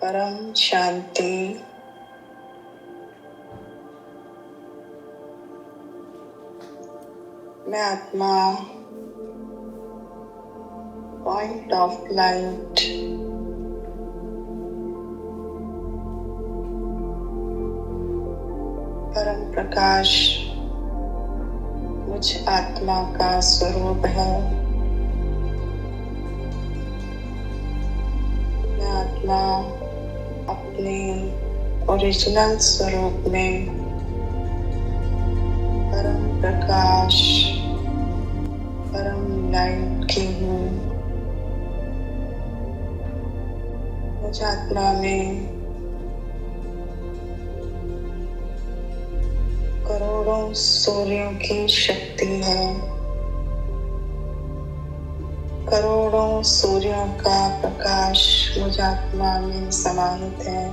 परम शांति। मैं आत्मा पॉइंट ऑफ लाइट परम प्रकाश मुझ आत्मा का स्वरूप है। मैं आत्मा अपने ओरिजिनल स्वरूप में परम प्रकाश परम लाइट की हूँ। मुझ आत्मा में करोड़ों सूर्यों की शक्ति है। करोड़ों सूर्यों का प्रकाश मुझ आत्मा में समाहित है।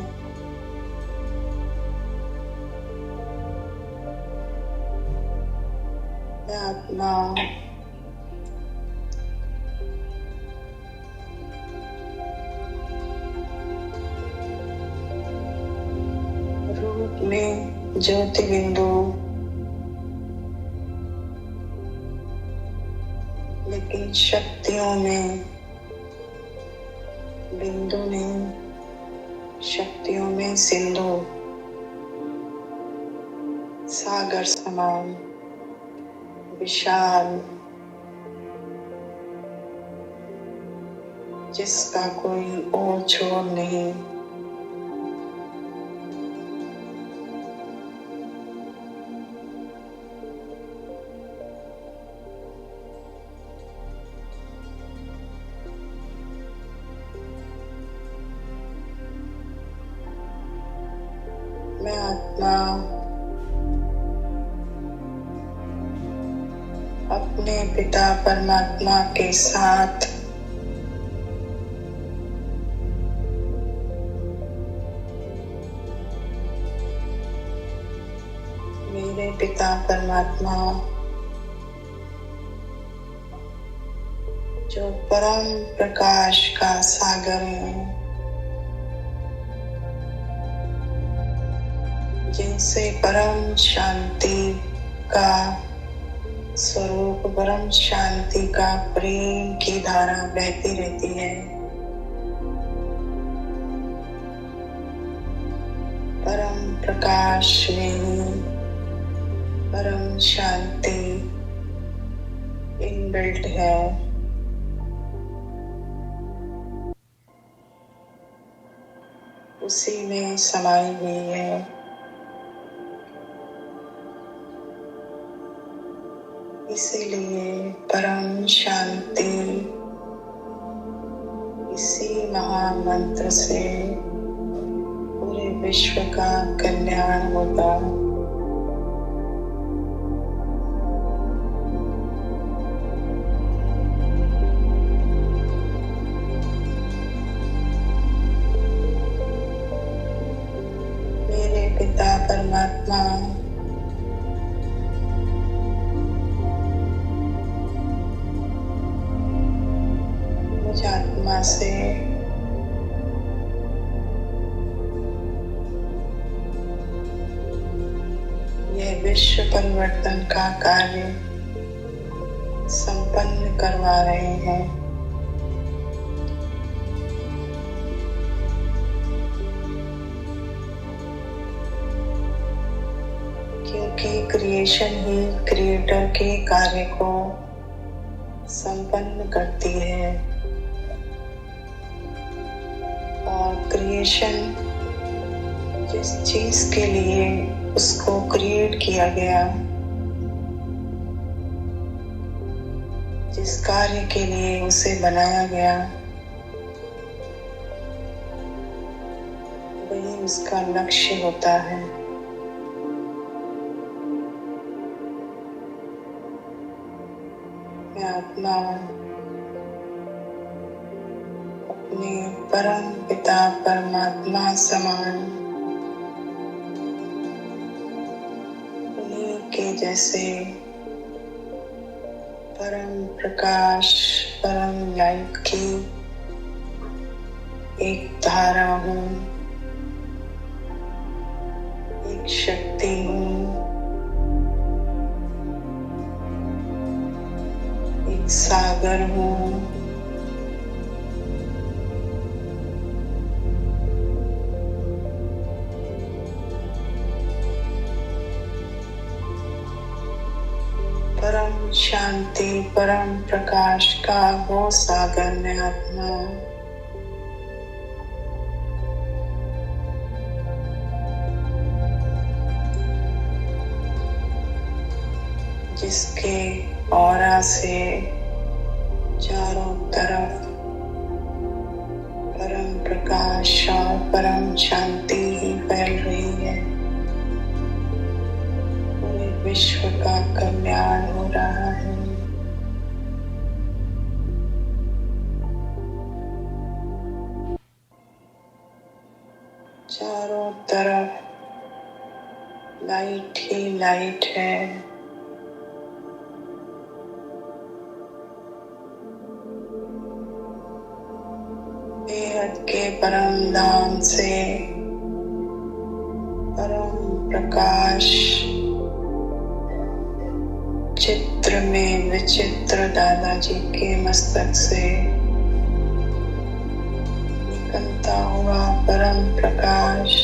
मैं आत्मा रूप में ज्योति बिंदु, लेकिन शक्तियों में बिंदु नहीं, शक्तियों में सिंधु, सागर समान विशाल, जिसका कोई ओर छोर नहीं। मैं आत्मा अपने पिता परमात्मा के साथ मेरे पिता परमात्मा जो परम प्रकाश का सागर है, जिनसे परम शांति का स्वरूप, परम शांति का प्रेम की धारा बहती रहती है। परम प्रकाश में ही परम शांति इनबिल्ट है। उसी में समाई हुई है। इसीलिए परम शांति इसी महामंत्र से पूरे विश्व का कल्याण होता। मेरे पिता परमात्मा मुझ आत्मा से यह विश्व परिवर्तन का कार्य संपन्न करवा रहे हैं। क्योंकि क्रिएशन ही क्रिएटर के कार्य को संपन्न करती है और क्रिएशन जिस चीज के लिए उसको क्रिएट किया गया, जिस कार्य के लिए उसे बनाया गया, वही उसका लक्ष्य होता है। मैं आत्मा अपने परम पिता परमात्मा समान उन्हीं के जैसे परम प्रकाश परम लाइट की एक धारा हूँ, एक शक्ति हूँ, एक सागर हूँ, परम शांति परम प्रकाश का वो सागर में आत्मा, जिसके ऑरा से चारों तरफ परम प्रकाश और परम शांति ही फैल रही है। पूरे विश्व का कल्याण हो रहा है। चारों तरफ लाइट ही लाइट है। बेहद के परम धाम से परम प्रकाश चित्र में विचित्र दादाजी के मस्तक से निकलता हुआ परम प्रकाश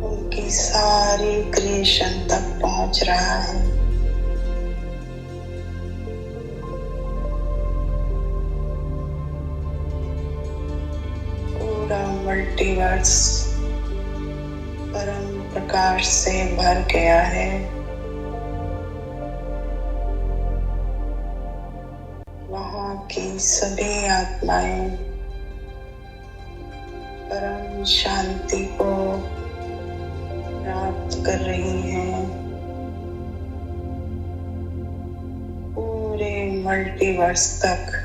उनकी सारी क्रिएशन तक पहुंच रहा है। मल्टीवर्स परम प्रकाश से भर गया है। वहाँ की सभी आत्माएं परम शांति को प्राप्त कर रही हैं। पूरे मल्टीवर्स तक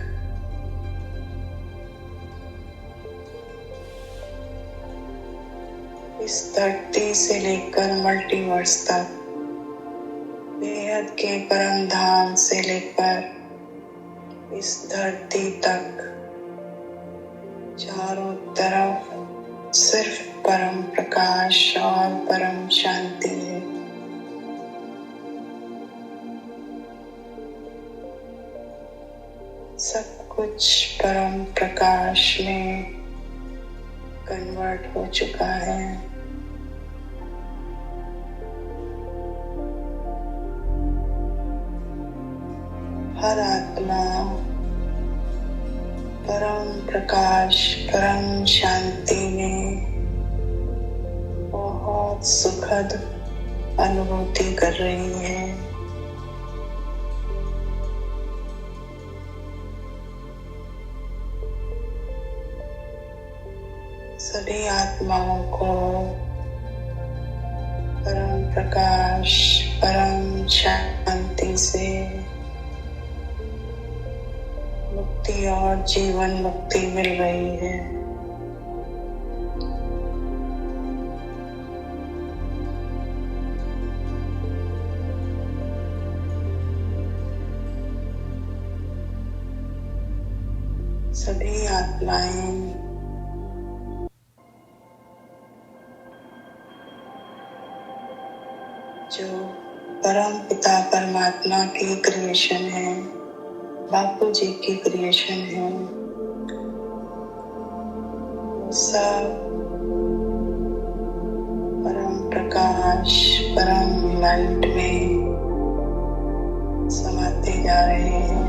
इस धरती से लेकर मल्टीवर्स तक, बेहद के परम धाम से लेकर इस धरती तक, चारों तरफ सिर्फ परम प्रकाश और परम शांति है। सब कुछ परम प्रकाश में कन्वर्ट हो चुका है। हर आत्मा परम प्रकाश परम शांति में बहुत सुखद अनुभूति कर रही है। सभी आत्माओं को परम प्रकाश परम शांति से मुक्ति और जीवन मुक्ति मिल रही है। सभी आत्माएं जो परम पिता परमात्मा की क्रिएशन है, बापू जी की क्रिएशन है, सब परम प्रकाश परम लाइट में समाते जा रहे हैं।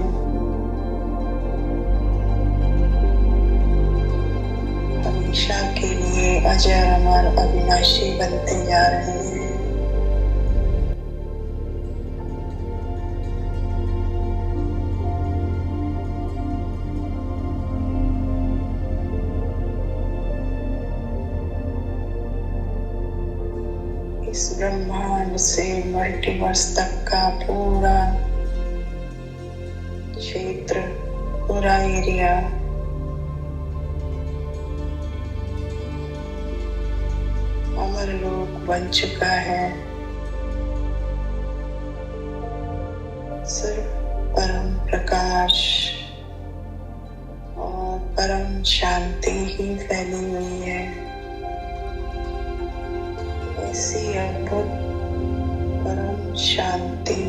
हमेशा के लिए अजर अमर अविनाशी बनते जा रहे हैं। इस ब्रह्मांड से मल्टीवर्स तक का पूरा क्षेत्र, पूरा एरिया परलोक बन चुका है। सिर्फ परम प्रकाश और परम शांति ही फैली हुई है। ऐसी अद्भुत परम शांति,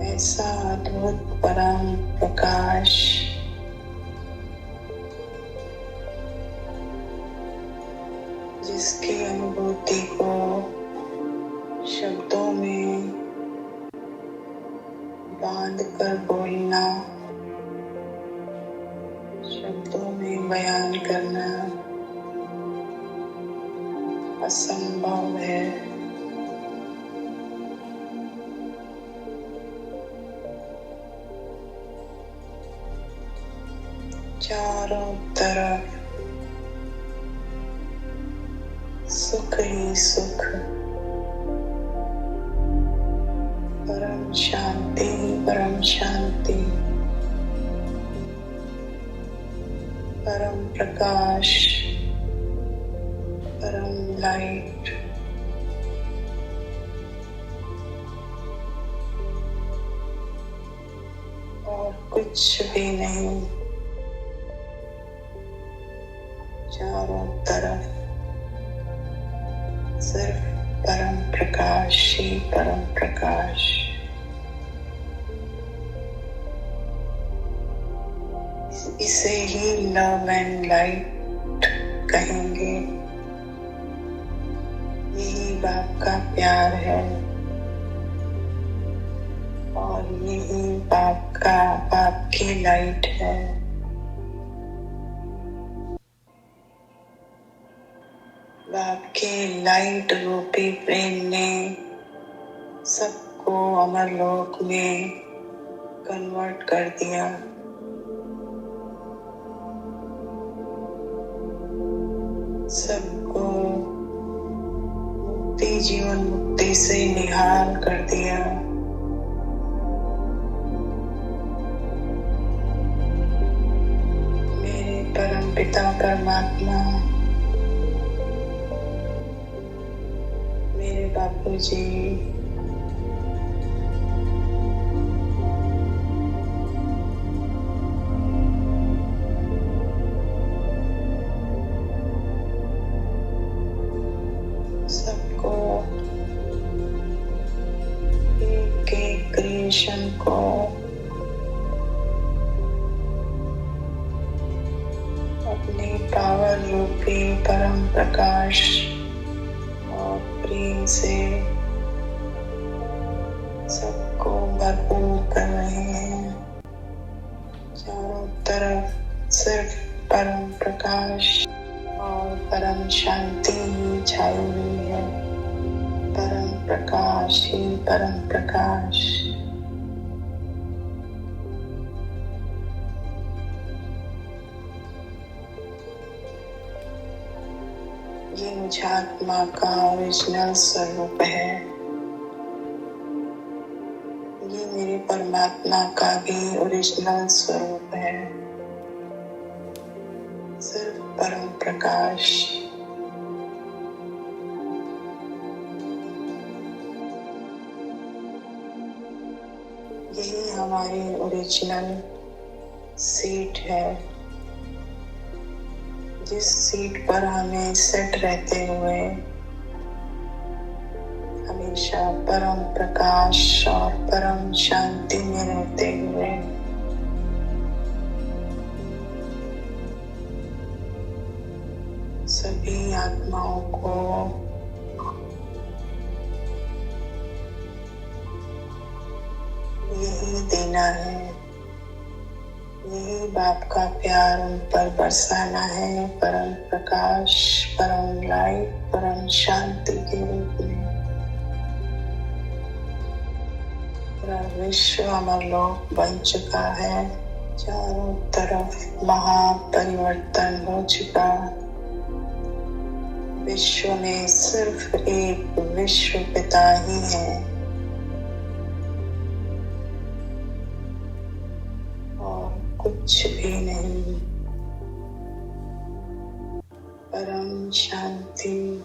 ऐसा अद्भुत परम प्रकाश जिसकी अनुभूति को शब्दों में बांध कर बोलना, शब्दों में बयान करना असंभव है। चारों तरफ सुख ही सुख, परम शांति ही परम शांति, परम प्रकाश, परम लाइट। और कुछ भी नहीं। चारों तरफ सिर्फ परम प्रकाश ही परम प्रकाश। इसे ही लव एंड लाइट कहेंगे। यही बाप का प्यार है और यही बाप की लाइट है। बाप के लाइट रूपी प्रेम ने सबको अमर लोक में कन्वर्ट कर दिया। सबको मुक्ति, जीवन मुक्ति से निहाल कर दिया। मेरे परम पिता परमात्मा, मेरे बापूजी, सबको एक एक क्रिएशन को अपनी पावर रूपी परम प्रकाश और प्रेम से सबको भरपूर कर रहे हैं। चारों तरफ सिर्फ परम प्रकाश और परम शांति ही छाई हुई है। परम प्रकाश ही परम प्रकाश। ये मुझ आत्मा का ओरिजिनल स्वरूप है। ये मेरे परमात्मा का भी ओरिजिनल स्वरूप है। सिर्फ परम प्रकाश। यही हमारी ओरिजिनल सीट है, जिस सीट पर हमें सेट रहते हुए हमेशा परम प्रकाश और परम शांति में रहते हुए सभी आत्माओं को यही देना है। यही बाप का प्यार उन पर बरसाना है, परम प्रकाश, परम लाइट, परम शांति के रूप में। पूरा विश्व अमर लोक बन चुका है। चारों तरफ महापरिवर्तन हो चुका। विश्व में सिर्फ एक विश्व पिता ही है और कुछ भी नहीं। परम शांति।